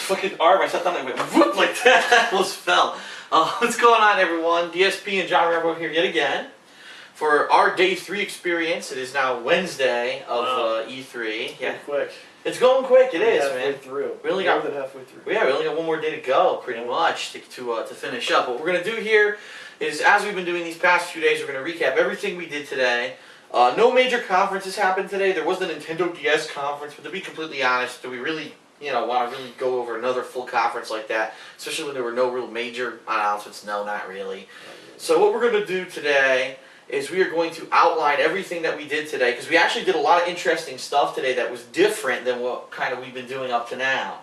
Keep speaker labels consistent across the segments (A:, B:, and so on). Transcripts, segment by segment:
A: fucking arm. I sat down and went whoop like that. I almost fell. What's going on, everyone? DSP and John Rambo here yet again for our day 3 experience. It is now Wednesday of E3.
B: Yeah, quick.
A: It's going quick. It is, man.
B: Through.
A: We only
B: More
A: got
B: than halfway through.
A: Yeah, we only got one more day to go, pretty much, to finish up. What we're gonna do here is, as we've been doing these past few days, we're gonna recap everything we did today. No major conferences happened today. There was the Nintendo DS conference, but to be completely honest, do we really, want to really go over another full conference like that? Especially when there were no real major announcements. No, not really. So what we're gonna do today is we are going to outline everything that we did today, because we actually did a lot of interesting stuff today that was different than what kind of we've been doing up to now.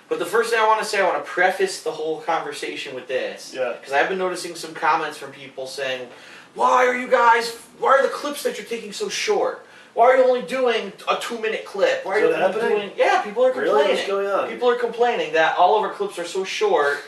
A: But the first thing I want to say, I want to preface the whole conversation with this.
B: Yeah.
A: Because I've been noticing some comments from people saying, why are the clips that you're taking so short? Why are you only doing a 2-minute clip? Why are you only doing... Yeah, people are complaining.
B: Really? What's going on?
A: People are complaining that all of our clips are so short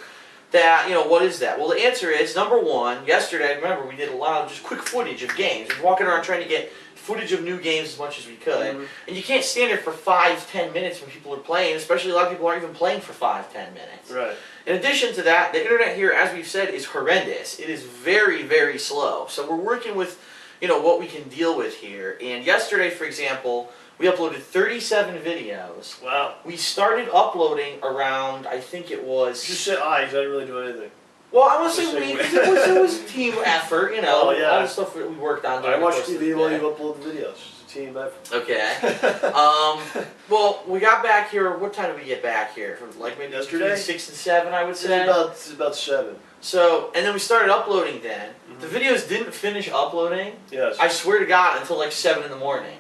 A: that, what is that? Well, the answer is, number one, yesterday, remember, we did a lot of just quick footage of games. We were walking around trying to get footage of new games as much as we could. Mm-hmm. And you can't stand there for 5-10 minutes when people are playing, especially a lot of people aren't even playing for 5-10 minutes.
B: Right.
A: In addition to that, the internet here, as we've said, is horrendous. It is very, very slow. So we're working with, what we can deal with here. And yesterday, for example, we uploaded 37 videos.
B: Wow.
A: We started uploading around, I think it was...
B: Just said I didn't really do anything.
A: Well, I want to say it was a team effort,
B: Oh, yeah.
A: all the stuff that we worked on.
B: I watch TV while you upload the videos. It's a team effort.
A: Okay. Well, we got back here. What time did we get back here? From like maybe
B: yesterday?
A: 6 and 7, I would say.
B: It's about 7.
A: So, and then we started uploading then. Mm-hmm. The videos didn't finish uploading.
B: Yes.
A: I swear to God, until like 7 in the morning.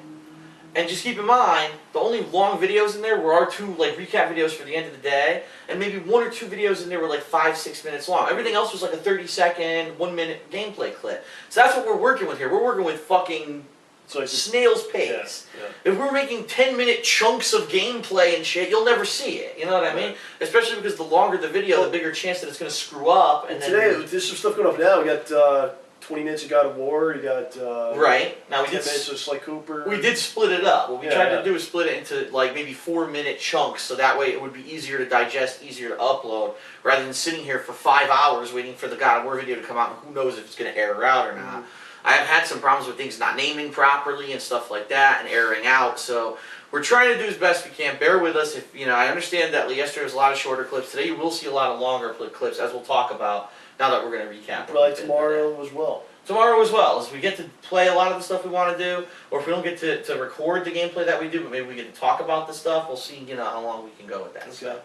A: And just keep in mind, the only long videos in there were our 2 recap videos for the end of the day, and maybe 1 or 2 videos in there were 5-6 minutes long. Everything else was a 30-second, 1-minute gameplay clip. So that's what we're working with here. We're working with fucking snail's pace. Yeah, yeah. If we're making 10-minute chunks of gameplay and shit, you'll never see it. You know what I mean? Especially because the longer the video, the bigger chance that it's going to screw up. And
B: today, there's some stuff going up now. We got 20 minutes of God of War, you got
A: right. Now we
B: 10 minutes of Sly Cooper.
A: We did split it up. What we tried to do is split it into maybe 4-minute chunks, so that way it would be easier to digest, easier to upload, rather than sitting here for 5 hours waiting for the God of War video to come out, and who knows if it's going to error out or not. I have had some problems with things not naming properly and stuff like that, and erroring out, so we're trying to do as best we can. Bear with us. If I understand that yesterday was a lot of shorter clips. Today you will see a lot of longer clips, as we'll talk about now that we're going to recap.
B: Probably tomorrow as well.
A: Tomorrow as well, as we get to play a lot of the stuff we want to do, or if we don't get to record the gameplay that we do, but maybe we get to talk about the stuff, we'll see how long we can go with that.
B: Okay.
A: So.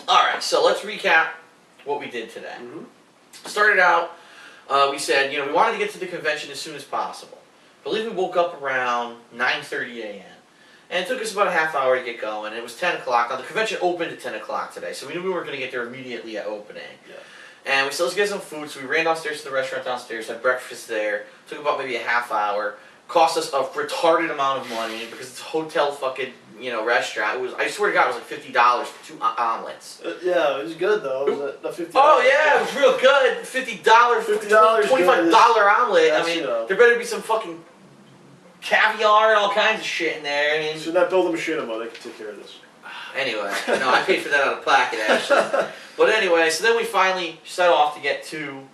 A: Alright, so let's recap what we did today. Started out, we said, we wanted to get to the convention as soon as possible. I believe we woke up around 9:30 a.m. And it took us about a half hour to get going. It was 10 o'clock. Now, the convention opened at 10 o'clock today, so we knew we weren't going to get there immediately at opening. Yeah. And we said, let's get some food, so we ran downstairs to the restaurant downstairs, had breakfast there, took about maybe a half hour, cost us a retarded amount of money, because it's a hotel fucking, restaurant. It was, I swear to God, it was $50 for 2 omelets.
B: Yeah, it was good though. Was it $50?
A: Oh yeah, it was real good. $50, $25 omelet. I mean, there better be some fucking caviar and all kinds of shit in there.
B: So not build them a machinima, they can take care of this.
A: Anyway, no, I paid for that out of pocket, actually. But anyway, so then we finally set off to get to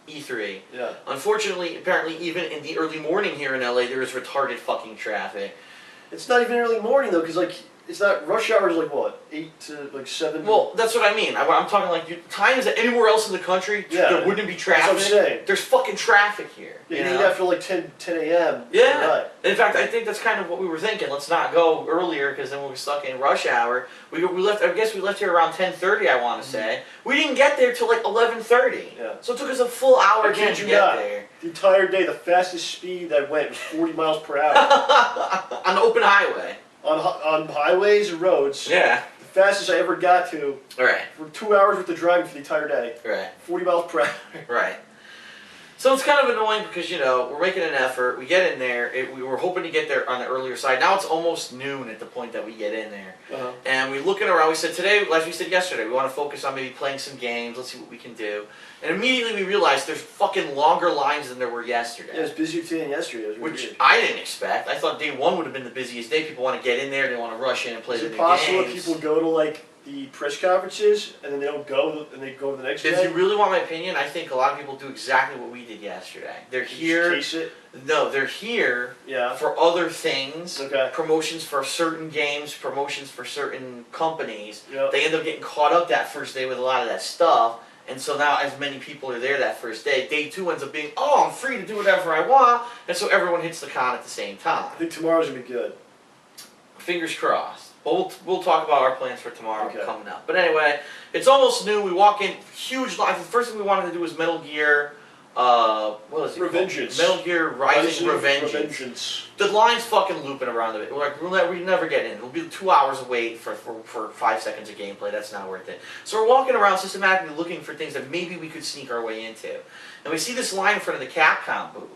A: E3.
B: Yeah. Unfortunately,
A: apparently, even in the early morning here in LA, there is retarded fucking traffic.
B: It's not even early morning, though, because, it's not... Rush hour is, what? 8 to, 7?
A: Well, that's what I mean. I'm talking, times that anywhere else in the country, there wouldn't be traffic.
B: That's what I'm saying.
A: There's fucking traffic here.
B: You need after, 10 a.m.
A: Yeah.
B: Right.
A: In fact, I think that's kind of what we were thinking. Let's not go earlier, because then we'll be stuck in rush hour. We left. I guess we left here around 10:30, I want to say. We didn't get there till, 11:30.
B: Yeah.
A: So it took us a full hour again to get there.
B: The entire day, the fastest speed I went was 40 miles per hour.
A: On the open highway.
B: On highways and roads.
A: Yeah.
B: The fastest I ever got to.
A: Right.
B: For 2 hours worth of driving for the entire day.
A: Right.
B: 40 miles per hour.
A: Right. So it's kind of annoying because, you know, we're making an effort. We get in there. We were hoping to get there on the earlier side. Now it's almost noon at the point that we get in there. And we're looking around. We said today, like we said yesterday, we want to focus on maybe playing some games. Let's see what we can do. And immediately we realized there's fucking longer lines than there were yesterday.
B: Yeah, it was busier today than yesterday. It was really
A: which
B: weird.
A: I didn't expect. I thought day one would have been the busiest day. People want to get in there. They want to rush in and play the new games.
B: Is it possible that people go to, like, the press conferences and then they don't go and they go the next day?
A: If you really want my opinion, I think a lot of people do exactly what we did yesterday. They're here.
B: Just case it?
A: No, they're here
B: Yeah.
A: for other things.
B: Okay.
A: Promotions for certain games, promotions for certain companies.
B: Yep.
A: They end up getting caught up that first day with a lot of that stuff. And so now as many people are there that first day, day two ends up being, oh, I'm free to do whatever I want. And so everyone hits the con at the same time.
B: I think tomorrow's going to be good.
A: Fingers crossed. But we'll talk about our plans for tomorrow coming up. But anyway, it's almost noon. We walk in, huge line. The first thing we wanted to do was Metal Gear, what is it
B: Revengeance.
A: called? Metal Gear Rising Revengeance. The line's fucking looping around it. We're like, we never get in. It'll be 2 hours of wait for 5 seconds of gameplay. That's not worth it. So we're walking around systematically looking for things that maybe we could sneak our way into. And we see this line in front of the Capcom booth.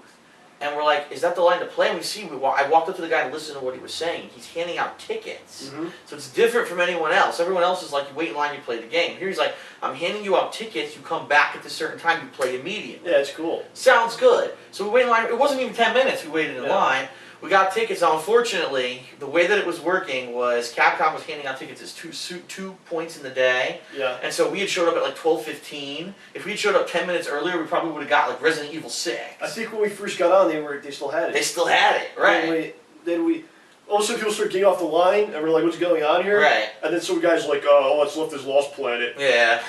A: And we're like, is that the line to play? And we see, I walked up to the guy and listened to what he was saying. He's handing out tickets. So it's different from anyone else. Everyone else is like, you wait in line, you play the game. Here he's like, I'm handing you out tickets, you come back at a certain time, you play immediately.
B: Yeah, it's cool.
A: Sounds good. So we wait in line. It wasn't even 10 minutes we waited in line. We got tickets. Now, unfortunately, the way that it was working was Capcom was handing out tickets as 2 points in the day.
B: Yeah.
A: And so we had showed up at like 12:15. If we had showed up 10 minutes earlier, we probably would have got like Resident Evil 6.
B: I think when we first got on, they still had it.
A: They still had it, right?
B: Then we all of a sudden people start getting off the line, and we're like, what's going on here?
A: Right.
B: And then some guys like, oh, let's left this Lost Planet.
A: Yeah.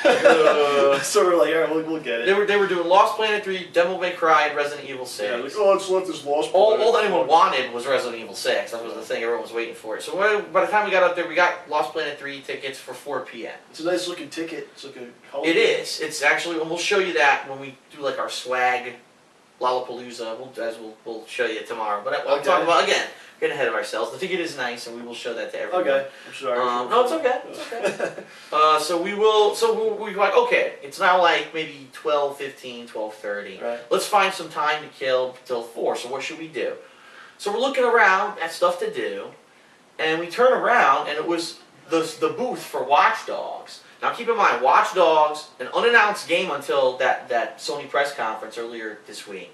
B: So we're like, all right, we'll get it.
A: They were doing Lost Planet 3, Devil May Cry, and Resident Evil 6.
B: Yeah, like, oh, let's left this Lost Planet.
A: All anyone wanted was Resident Evil 6. That was the thing. Everyone was waiting for it. So by the time we got up there, we got Lost Planet 3 tickets for 4 p.m.
B: It's a nice looking ticket. It's like a holiday.
A: It is. It's actually, and we'll show you that when we do like our swag Lollapalooza. We'll show you tomorrow. But I'll talk about, again, getting ahead of ourselves. The ticket is nice, and we will show that to everyone.
B: Okay. I'm sorry.
A: No, it's okay. It's okay. So we're like, okay, it's now like maybe 12:15, 12:30.
B: Right.
A: Let's find some time to kill till 4. So what should we do? So we're looking around at stuff to do, and we turn around, and it was the booth for Watch Dogs. Now keep in mind, Watch Dogs, an unannounced game until that Sony press conference earlier this week.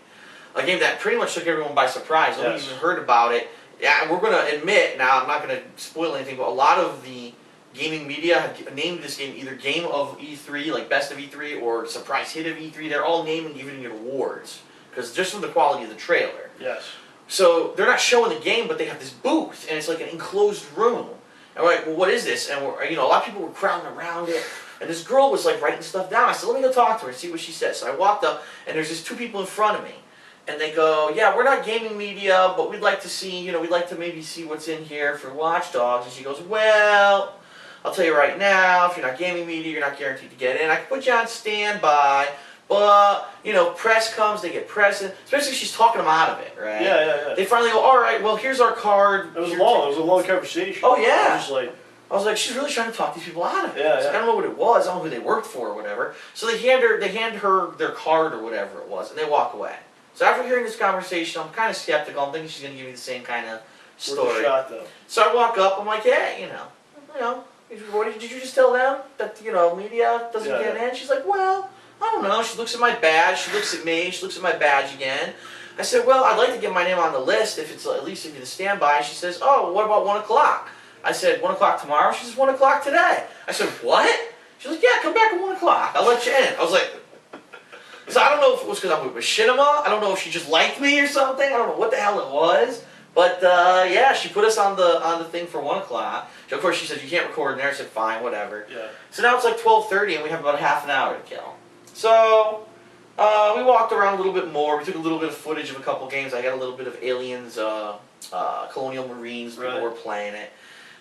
A: A game that pretty much took everyone by surprise. Nobody even heard about it. Yeah, we're going to admit, now I'm not going to spoil anything, but a lot of the gaming media have named this game either Game of E3, like Best of E3, or Surprise Hit of E3. They're all naming giving it awards, because just from the quality of the trailer.
B: Yes.
A: So they're not showing the game, but they have this booth, and it's like an enclosed room. And we're like, well, what is this? And a lot of people were crowding around it, and this girl was like writing stuff down. I said, let me go talk to her and see what she says. So I walked up, and there's these 2 people in front of me. And they go, yeah, we're not gaming media, but we'd like to see, we'd like to maybe see what's in here for Watch Dogs. And she goes, well, I'll tell you right now, if you're not gaming media, you're not guaranteed to get in. I can put you on standby, but, press comes, they get press in. Especially if she's talking them out of it, right?
B: Yeah.
A: They finally go, all right, well, here's our card.
B: It was long. It was a long conversation.
A: Oh, yeah.
B: I was like,
A: she's really trying to talk these people out of it.
B: Yeah,
A: I don't know what it was. I don't know who they worked for or whatever. So they hand her their card or whatever it was, and they walk away. So after hearing this conversation, I'm kind of skeptical. I'm thinking she's going to give me the same kind of story.
B: Worth a shot, though.
A: So I walk up. I'm like, hey, did you just tell them that media doesn't get in? She's like, well, I don't know. She looks at my badge. She looks at me. She looks at my badge again. I said, well, I'd like to get my name on the list if it's at least if it's standby. She says, oh, what about 1 o'clock? I said, 1 o'clock tomorrow? She says, 1 o'clock today. I said, what? She's like, yeah, come back at 1 o'clock. I'll let you in. I was like, so I don't know if it was because I'm with Machinima. I don't know if she just liked me or something. I don't know what the hell it was. But yeah, she put us on the thing for 1 o'clock. Of course, she said you can't record in there. I said fine, whatever.
B: Yeah.
A: So now it's like 12:30, and we have about half an hour to kill. So we walked around a little bit more. We took a little bit of footage of a couple games. I got a little bit of Aliens, Colonial Marines. People were playing it.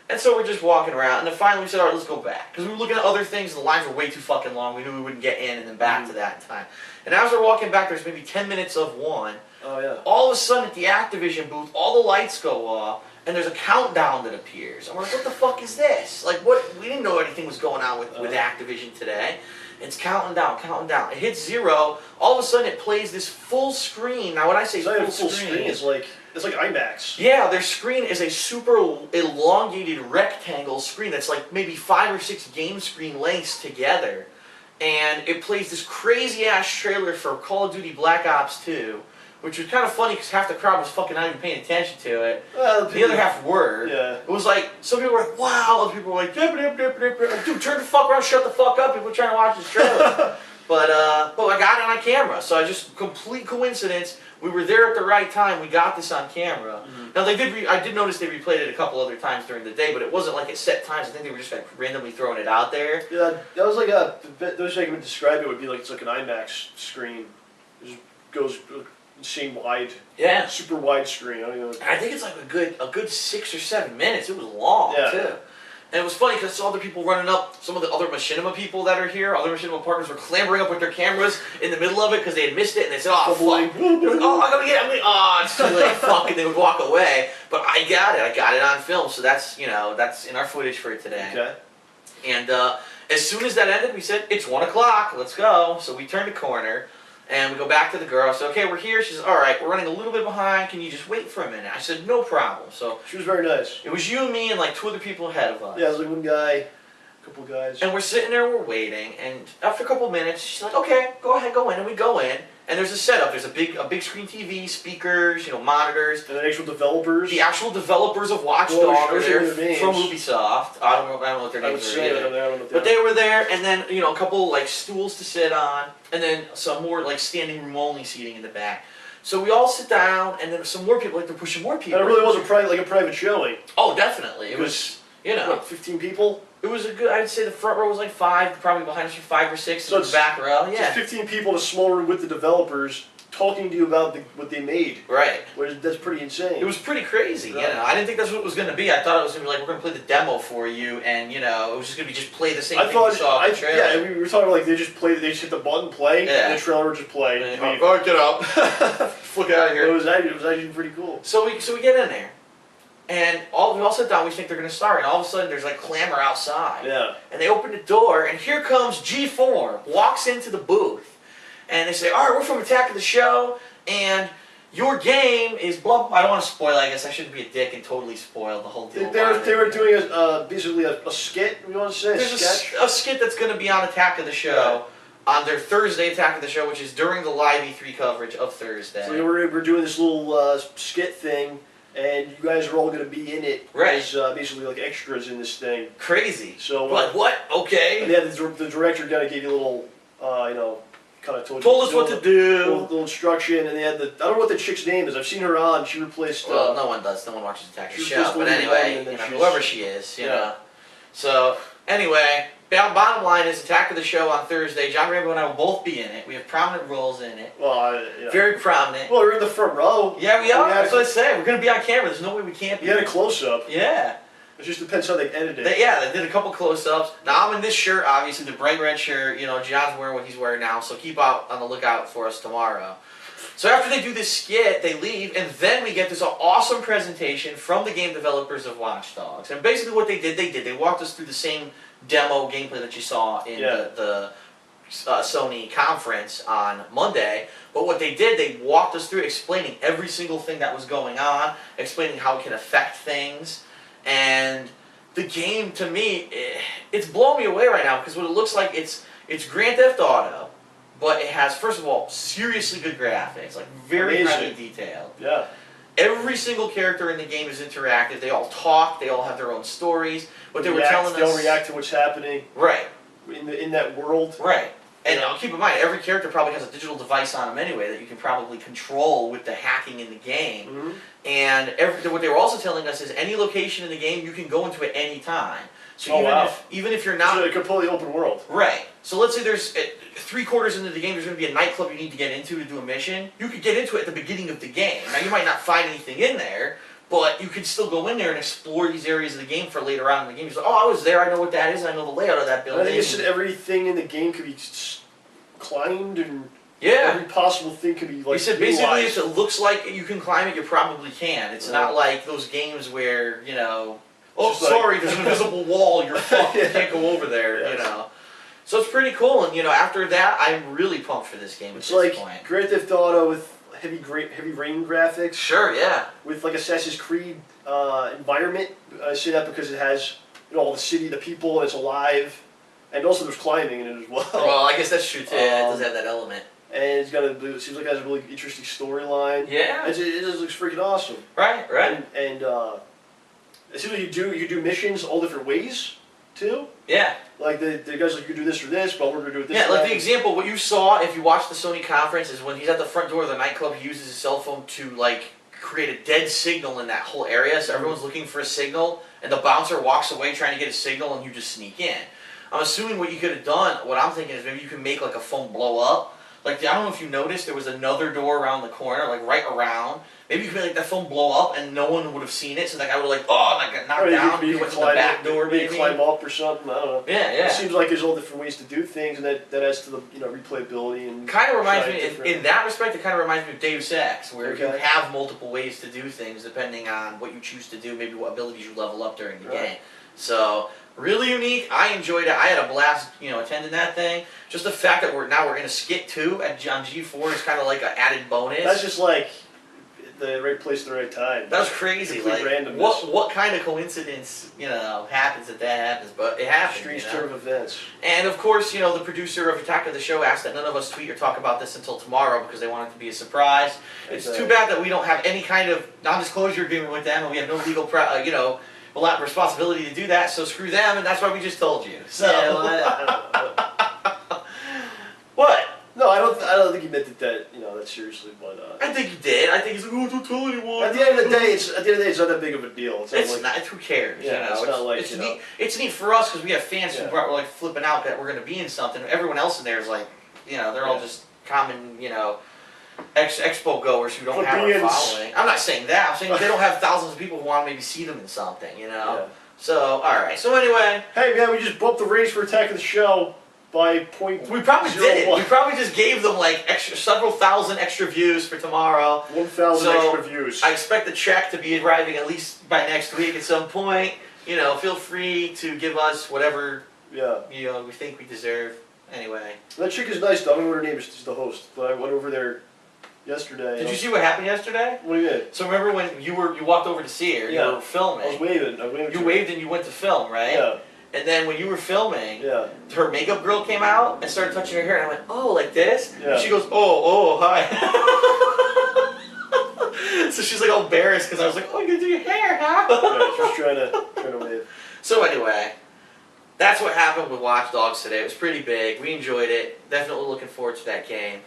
A: And so we're just walking around, and then finally we said, all right, let's go back. Because we were looking at other things, and the lines were way too fucking long. We knew we wouldn't get in, and then back to that in time. And as we're walking back, there's maybe 10 minutes of one.
B: Oh, yeah.
A: All of a sudden, at the Activision booth, all the lights go off, and there's a countdown that appears. I'm like, what the fuck is this? Like, what? We didn't know anything was going on with Activision today. It's counting down, counting down. It hits 0. All of a sudden, it plays this full screen. Now, when I say full screen,
B: it's like IMAX.
A: Yeah, their screen is a super elongated rectangle screen that's like maybe 5 or 6 game screen lengths together, and it plays this crazy ass trailer for Call of Duty Black Ops 2. Which was kind of funny because half the crowd was fucking not even paying attention to it. The other half were.
B: Yeah.
A: It was like, some people were like, wow. Other people were like, dip, dip, dip, dip, dip. Like, dude, turn the fuck around, shut the fuck up. People are trying to watch this trailer. but I got it on camera. So I just, complete coincidence, we were there at the right time. We got this on camera. Mm-hmm. Now, I did notice they replayed it a couple other times during the day, but it wasn't like at set times. I think they were just like randomly throwing it out there.
B: Yeah, that was like the way I would describe it would be like it's like an IMAX screen. It just goes insane wide.
A: Yeah.
B: Super wide screen.
A: I think it's like a good 6 or 7 minutes. It was long too. And it was funny because I saw other people running up, some of the other Machinima people that are here, other Machinima partners were clambering up with their cameras in the middle of it because they had missed it and they said, oh, fuck. Oh, I'm going to get it. Oh, it's too late. Fuck. And they would walk away. But I got it on film. So that's, that's in our footage for today.
B: Okay.
A: And as soon as that ended, we said, it's 1 o'clock. Let's go. So we turned a corner. And we go back to the girl. I said, okay, we're here. She says, all right, we're running a little bit behind. Can you just wait for a minute? I said, no problem. So
B: she was very nice.
A: It was you and me and like 2 other people ahead of us.
B: Yeah, it was like one guy, a couple guys.
A: And we're sitting there, we're waiting. And after a couple minutes, she's like, okay, go ahead, go in. And we go in. And there's a setup. There's a big screen TV, speakers, monitors.
B: And the actual developers.
A: The actual developers of Watch Dogs. They're from Ubisoft. I don't know what their names are either. But they were there, and then a couple like stools to sit on, and then some more like standing room only seating in the back. So we all sit down, and then some more people. Like they're pushing more people.
B: And it really was a private showing.
A: Oh, definitely. It was.
B: What, 15 people?
A: It was a good, I'd say the front row was like 5, probably behind us were 5 or 6,
B: so
A: in the back row, yeah.
B: So 15 people in a small room with the developers talking to you about what they made.
A: Right.
B: That's pretty insane.
A: It was pretty crazy, I didn't think that's what it was going to be. I thought it was going to be like, we're going to play the demo for you, and it was just going to be just play the same thing you saw in the trailer.
B: Yeah, we were talking like they just hit the button, play, and the trailer would just play.
A: Oh, get up. Flick out of here.
B: It was actually pretty cool.
A: So we get in there. And we all sit down, we think they're going to start, and all of a sudden there's like clamor outside.
B: Yeah.
A: And they open the door, and here comes G4, walks into the booth. And they say, all right, we're from Attack of the Show, and your game is blah, blah. I don't want to spoil, I guess. I shouldn't be a dick and totally spoil the whole deal.
B: They were doing basically a skit, we want to say,
A: There's a skit that's going to be on Attack of the Show. On their Thursday Attack of the Show, which is during the live E3 coverage of Thursday.
B: So we're doing this little skit thing. And you guys are all going to be in it as basically like extras in this thing.
A: Crazy.
B: So
A: what? Okay.
B: And yeah, the director kind of gave you a little, kind of told
A: us what to do.
B: Little instruction, and they had I don't know what the chick's name is. I've seen her on. She replaced.
A: Well, no one does. No one watches Attack of the Show. But anyway, whoever she is, So anyway. Bottom line is Attack of the Show on Thursday. John Rambo and I will both be in it. We have prominent roles in it.
B: Well,
A: very prominent.
B: Well, we're in the front row.
A: Yeah, we are. That's what I say. We're going to be on camera. There's no way we can't be.
B: You had a close-up.
A: Yeah.
B: It just depends how they edited it.
A: They did a couple close-ups. Now, I'm in this shirt, obviously, the bright red shirt. John's wearing what he's wearing now, so keep out on the lookout for us tomorrow. So after they do this skit, they leave, and then we get this awesome presentation from the game developers of Watch Dogs. And basically what they did, they walked us through the same demo gameplay that you saw in the Sony conference on Monday. But what they did, they walked us through explaining every single thing that was going on, explaining how it can affect things. And the game, to me, it's blowing me away right now because what it looks like, it's Grand Theft Auto, but it has, first of all, seriously good graphics, like very highly detailed.
B: Yeah.
A: Every single character in the game is interactive. They all talk. They all have their own stories. What they were telling us.
B: They'll react to what's happening.
A: Right.
B: In that world.
A: Right. And keep in mind, every character probably has a digital device on them anyway that you can probably control with the hacking in the game. Mm-hmm. And what they were also telling us is any location in the game you can go into at any time. So even if you're not...
B: So a completely open world.
A: Right. So let's say there's 3/4 into the game, there's going to be a nightclub you need to get into to do a mission. You could get into it at the beginning of the game. Now, you might not find anything in there, but you could still go in there and explore these areas of the game for later on in the game. You're like, oh, I was there, I know what that is, and I know the layout of that building.
B: I think you said everything in the game could be climbed and...
A: Yeah.
B: Every possible thing could be like.
A: He said basically if
B: utilized.
A: it looks like you can climb it, you probably can. It's not like those games where, you know, oh,
B: Just like-
A: sorry, there's an invisible wall, you're fucked, you
B: Yeah.
A: can't go over there,
B: Yes.
A: you know. So it's pretty cool, and, you know, after that, I'm really pumped for this game
B: It's
A: at this
B: like
A: point.
B: Grand Theft Auto with heavy rain graphics.
A: Sure, yeah.
B: With like Assassin's Creed environment. I say that because it has, you know, all the city, the people, it's alive, and also there's climbing in it as well.
A: Well, I guess that's true, too. Yeah, it does have that element.
B: And it's got it seems like it has a really interesting storyline.
A: Yeah.
B: It just looks freaking awesome.
A: Right, right.
B: And it seems like you do missions all different ways too.
A: Yeah.
B: Like the guys like you do this or this, but we're gonna do it this.
A: Yeah,
B: way.
A: like the example, what you saw if you watched the Sony conference is when he's at the front door of the nightclub, he uses his cell phone to, like, create a dead signal in that whole area, so everyone's looking for a signal, and the bouncer walks away trying to get a signal, and you just sneak in. I'm assuming what you could have done, what I'm thinking is maybe you can make, like, a phone blow up. Like, I don't know if you noticed, there was another door around the corner, like, right around. Maybe you could make, like, that phone blow up, and no one would have seen it, so that guy would have, like, oh, and I got knocked
B: Or
A: down,
B: you
A: he
B: can
A: went to the
B: climb
A: back
B: up,
A: door,
B: maybe
A: maybe.
B: climb up or something. I don't know.
A: Yeah, yeah.
B: It seems like there's all different ways to do things, and that adds to the replayability and.
A: Kind of reminds
B: trying
A: me,
B: different-
A: in that respect, it kind of reminds me of Deus Ex, where you
B: Okay.
A: have multiple ways to do things depending on what you choose to do, maybe what abilities you level up during the
B: Right.
A: game. So, really unique. I enjoyed it. I had a blast, you know, attending that thing. Just the fact that we're in a skit too on G4 is kind of like an added bonus.
B: That's just like the right place at the right time.
A: That was crazy.
B: Complete
A: Like,
B: randomness.
A: what kind of coincidence, you know, happens that happens? But it happens.
B: Strange
A: you know?
B: turn of events.
A: And of course, you know, the producer of Attack of the Show asked that none of us tweet or talk about this until tomorrow because they want it to be a surprise. It's too bad that we don't have any kind of non-disclosure agreement with them, and we have no legal, you know, responsibility to do that. So screw them, and that's why we just told you. So.
B: Yeah, well, I don't know.
A: What?
B: No, I don't think he meant it that that seriously, but.
A: I think he did. I think he's like, oh, don't tell anyone.
B: At the end of the day, it's not that big of a deal.
A: It's not. Who cares?
B: Yeah,
A: you know?
B: it's not like,
A: it's
B: you
A: neat.
B: know.
A: It's neat for us because we have fans
B: Yeah.
A: who are like flipping out that we're going to be in something. Everyone else in there is like, you know, they're all
B: Yeah.
A: just common, you know, expo goers who don't have a
B: Plebeians.
A: following. I'm not saying that. I'm saying they don't have thousands of people who want to maybe see them in something. You know.
B: Yeah.
A: So all right. So anyway,
B: Hey man, we just bumped the ratings for Attack of the Show by point.
A: we probably did.
B: 0.01.
A: We probably just gave them like several thousand extra views for tomorrow.
B: 1,000
A: So,
B: extra views.
A: I expect the check to be arriving at least by next week at some point. You know, feel free to give us whatever
B: Yeah.
A: we think we deserve. Anyway,
B: That chick is nice though. I don't know what her name is. She's the host. But I went over there yesterday.
A: did you see what happened yesterday?
B: What do you mean?
A: So remember when you walked over to see her?
B: Yeah.
A: You were filming.
B: I was waving. I waved.
A: You waved and you went to film, right?
B: Yeah.
A: And then when you were filming,
B: Yeah.
A: her makeup girl came out and started touching her hair, and I went, "Oh, like this?"
B: Yeah.
A: And she goes, "Oh, hi." So she's like all embarrassed because I was like, "Oh, you're gonna do your hair, huh?"
B: Yeah, just trying to wave.
A: So anyway, that's what happened with Watch Dogs today. It was pretty big. We enjoyed it. Definitely looking forward to that game.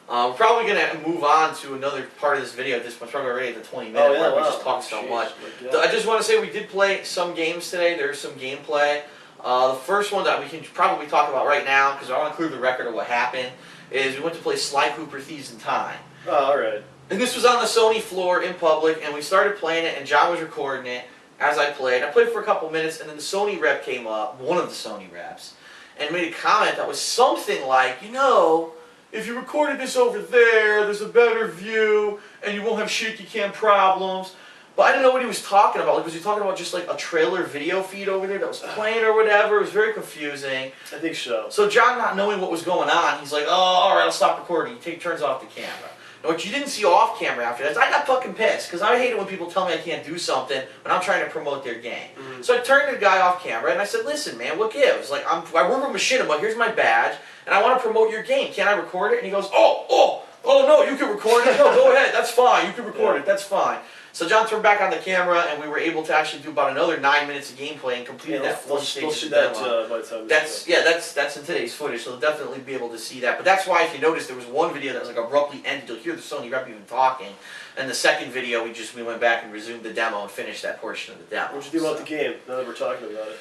A: We're probably going to move on to another part of this video at this point. It's probably already at the 20-minute mark. We just talked so
B: Jeez,
A: much.
B: like, yeah.
A: I just want to say we did play some games today. There's some gameplay. The first one that we can probably talk about right now, because I want to clear the record of what happened, is we went to play Sly Cooper Thieves in Time.
B: Oh, alright.
A: And this was on the Sony floor in public, and we started playing it, and John was recording it as I played. I played for a couple minutes, and then the Sony rep came up, one of the Sony reps, and made a comment that was something like, you know, if you recorded this over there, there's a better view, and you won't have shaky cam problems. But I didn't know what he was talking about. Like, was he talking about just like a trailer video feed over there that was playing or whatever? It was very confusing.
B: I think so.
A: So John, not knowing what was going on, he's like, oh, all right, I'll stop recording. He turns off the camera. Now, what you didn't see off camera after that is I got fucking pissed because I hate it when people tell me I can't do something when I'm trying to promote their game.
B: Mhm.
A: So I turned to the guy off camera and I said, listen, man, what gives? Like, I work with Machinima, here's my badge, and I want to promote your game. Can I record it? And he goes, oh, no, you can record it. No, go ahead, that's fine. You can record it, that's fine. So John turned back on the camera and we were able to actually do about another 9 minutes of gameplay and completed that
B: they'll
A: one stage
B: see
A: of the
B: that
A: demo.
B: by the time
A: That's in today's footage, so they'll definitely be able to see that. But that's why, if you notice, there was one video that was like abruptly ended. You'll hear the Sony rep even talking, and the second video we went back and resumed the demo and finished that portion of the demo.
B: What'd you think about the game, now that we're talking about it?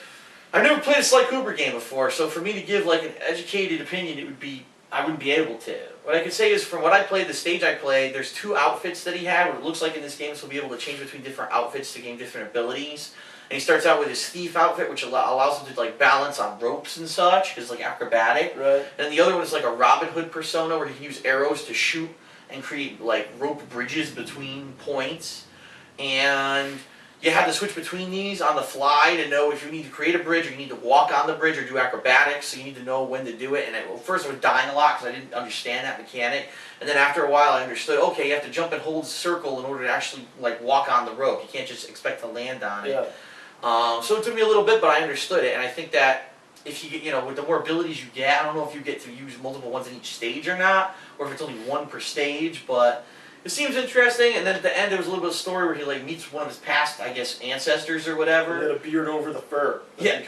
A: I've never played a Sly Cooper game before, so for me to give like an educated opinion, I wouldn't be able to. What I can say is, from what I played, the stage I played, there's 2 outfits that he had. What it looks like in this game is he'll be able to change between different outfits to gain different abilities. And he starts out with his thief outfit, which allows him to like balance on ropes and such, because like acrobatic.
B: Right.
A: And the other one is like a Robin Hood persona, where he can use arrows to shoot and create like rope bridges between points. And you have to switch between these on the fly to know if you need to create a bridge or you need to walk on the bridge or do acrobatics, so you need to know when to do it. And first I was dying a lot because I didn't understand that mechanic. And then after a while I understood, okay, you have to jump and hold circle in order to actually like walk on the rope. You can't just expect to land on it.
B: Yeah.
A: So it took me a little bit, but I understood it. And I think that if you get, you know, with the more abilities you get, I don't know if you get to use multiple ones in each stage or not, or if it's only one per stage, but it seems interesting. And then at the end there was a little bit of story where he like meets one of his past, I guess, ancestors or whatever.
B: He had a beard over the fur.
A: Yeah,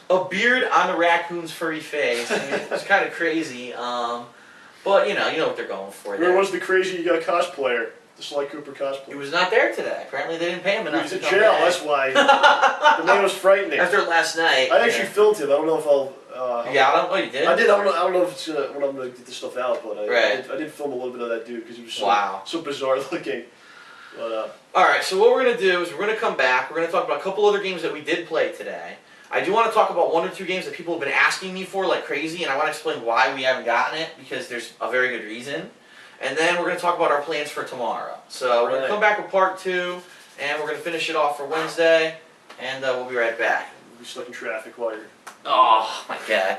A: a beard on a raccoon's furry face. I mean, it's kind of crazy. But you know what they're going for there.
B: Where was the crazy you got cosplayer? The Sly Cooper cosplayer.
A: He was not there today. Apparently they didn't pay him enough.
B: He was in jail, that's why. The man was frightening.
A: After last night.
B: I actually filmed him. I don't know if I'll.
A: Oh, you did?
B: I did. I don't know if it's when I'm gonna get this stuff out, but
A: Right.
B: I did film a little bit of that dude because he was so bizarre looking. But
A: all right. So what we're gonna do is we're gonna come back. We're gonna talk about a couple other games that we did play today. I do want to talk about one or two games that people have been asking me for like crazy, and I want to explain why we haven't gotten it because there's a very good reason. And then we're going to talk about our plans for tomorrow. So we're going to come back with part 2, and we're going to finish it off for Wednesday, and we'll be right back.
B: We'll be stuck in traffic while you're...
A: Oh, my God.